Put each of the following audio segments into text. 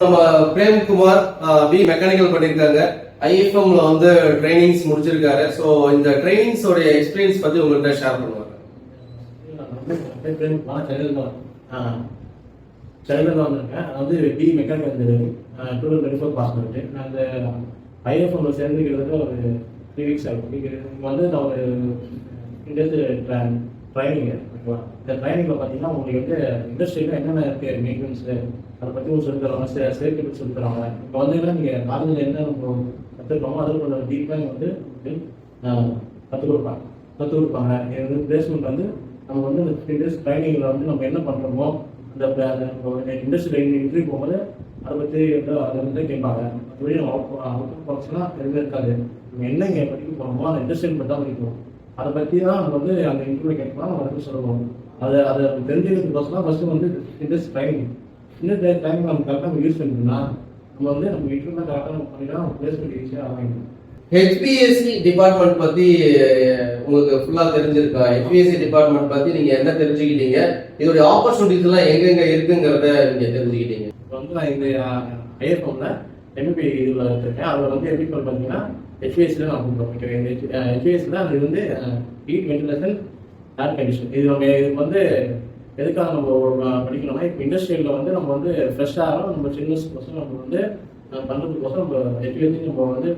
நம்ம Premkumar B mechanical பண்ணியிருக்காங்க. ஐஎஃப்எம்ல வந்து ட்ரைனிங்ஸ் முடிச்சிருக்காரு. ஸோ இந்த ட்ரைனிங்ஸோட எக்ஸ்பீரியன்ஸ் பத்தி உங்கள்கிட்ட ஷேர் பண்ணுவாங்க. சென்னையில் வந்திருக்கேன். வந்து பி மெக்கானிக்கல் 2024 பாஸ் பண்ணிட்டு நான் அந்த ஐஎஃப்எம்ல சேர்ந்துக்கிறது ஒரு 3 வீக்ஸ் ஆகும். இங்கே வந்து நான் ஒரு ட்ரைனிங் ஓகேவா. இந்த ட்ரைனிங்கில் பார்த்தீங்கன்னா உங்களுக்கு வந்து இண்டஸ்ட்ரியில் என்னென்ன இருக்குது மெயின்டெனன்ஸு அதை பற்றி சொல்லி தருவாங்க, சேஃப்டி பற்றி சொல்லி தருவாங்க. இப்போ வந்து நீங்கள் காலேஜில் என்ன நம்ம கற்றுக்கிறோமோ அதில் கொஞ்சம் டீப்பாக வந்து கற்றுக் கொடுப்பாங்க. இது வந்து பிளேஸ்மெண்ட் வந்து நம்ம வந்து இந்த 3 days ட்ரைனிங்கில் வந்து நம்ம என்ன பண்ணுறோமோ அந்த இண்டஸ்ட்ரி இன்டர்வியூ போகும்போது அதை பற்றி அதை வந்து கேட்பாங்க. மற்றபடி அவுட் பாக்ஸ்னா எதுவுமே இருக்காது. நம்ம என்ன இங்கே படிக்க போகிறோமோ அந்த இண்டஸ்ட்ரியல் பற்றி தான் படிக்கணும். அதை பற்றி தான் நம்ம வந்து அந்த இன்டர்வியூ கேட்கலாம், நம்ம வந்து சொல்லுவோம். அதை தெரிஞ்சுக்கிறதுக்கோசம் தான் ஃபஸ்ட்டு வந்து இண்டஸ்ட்ரி ட்ரைனிங். இந்த டைம் நம்ம கரெக்டாக யூஸ் பண்ணிட்டோம்னா நம்ம வந்து நம்ம இன்டர்வியூ கரெக்டாக நம்ம பண்ணிட்டா நம்ம பிளேஸ்மெண்ட் ஈஸியாக ஆகிடும். ஹெச்பிஎஸ்சி டிபார்ட்மெண்ட் பத்தி உங்களுக்கு ஃபுல்லா தெரிஞ்சிருக்கா? ஹெச்பிஎஸ்சி டிபார்ட்மெண்ட் பத்தி நீங்க என்ன தெரிஞ்சுக்கிட்டீங்க? இதோட ஆப்பர்ச்சுனிட்டிஸ் எல்லாம் எங்கெங்க இருக்குங்கிறத நீங்க தெரிஞ்சுக்கிட்டீங்க. இப்போ வந்து நான் இந்த ஐஎஃப்எம்ல எம்பிபி இதில் வச்சிருக்கேன். அதில் வந்து எப்படி பார்த்தீங்கன்னா ஹெச்பிஎஸ்சியில் நான் கொடுக்குறேன். ஹெச்பிஎஸ்சியில் அது வந்து ஹீட் வென்டிலேஷன் ஏர் கண்டிஷன். இது வந்து எதுக்காக நம்ம படிக்கணும்னா இப்போ இண்டஸ்ட்ரியில் வந்து நம்ம வந்து ஃப்ரெஷ்ஷாக நம்ம சின்னஸ்க்கோசம் நம்ம வந்து பண்ணுறதுக்கோசம் நம்ம ஹெச்பிஎஸ்சி நம்ம வந்து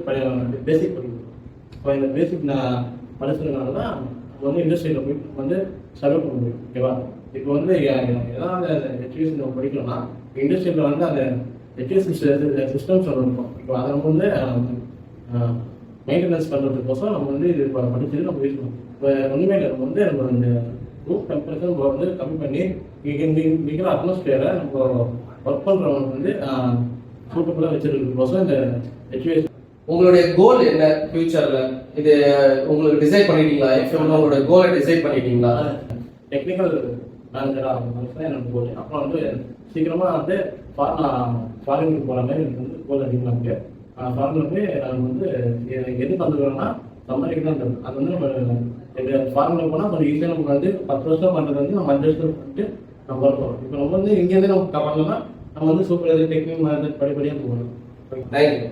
பேசிக் படிக்கணும். இப்போ இந்த பேசிக் நான் படிச்சதுனால தான் நம்ம வந்து இண்டஸ்ட்ரியில் போய் வந்து சர்வே பண்ண முடியும். ஓகேவா. இப்போ வந்து ஏதாவது ஹெச்பிஎஸ்சி நம்ம படிக்கணும்னா இண்டஸ்ட்ரியில் வந்து அந்த ஹெச்பிஎஸ்சி சிஸ்டம்ஸ் ஒன்று இருக்கும். இப்போ அதை நம்ம வந்து மெயின்டெனன்ஸ் பண்ணுறதுக்கோசம் நம்ம வந்து இது படிச்சுட்டு நம்ம யூஸ் பண்ணணும். இப்போ ஒன்றுமே இல்லை, நம்ம வந்து நம்ம இந்த ரூம் டெம்பரேச்சர் நம்ம வந்து கம்மி பண்ணி இருக்கிற அட்மாஸ்பியரை நம்ம ஒர்க் பண்ணுறவங்க வந்து சூட்டபுளாக வச்சிருக்கிறதுக்கோசம் இந்த ஹெச்பிஎஸ்சி. உங்களுடைய கோல் என்ன ஃபியூச்சர்ல? இது உங்களுக்கு டிசைட் பண்ணிட்டீங்களா? எஃப்எம்ல உங்களோட கோலை டிசைட் பண்ணிட்டீங்களா? டெக்னிக்கல் மேனேஜராக ஆகணும் என்னோட கோல். அப்புறம் வந்து சீக்கிரமாக வந்து ஃபாரினுக்கு போகிற மாதிரி எனக்கு வந்து கோல் அதிகமாக இருக்குது. ஃபாரின் வந்து நான் வந்து எது பண்ணுறோம்னா சம்பாதிக்க தான் தரும். அது வந்து நம்ம ஃபாரினில் போனால் கொஞ்சம் ஈஸியாக நமக்கு வந்து 10 வருஷம் பண்ணுறது வந்து நம்ம 5 வருஷம் பண்ணிட்டு நம்ம வரப்போம். இப்போ நம்ம வந்து இங்கேருந்து நம்ம பண்ணோம்னா நம்ம வந்து சூப்பர் டெக்னிக் மேனேஜர் படிப்படியாக போகணும். தேங்க்யூ.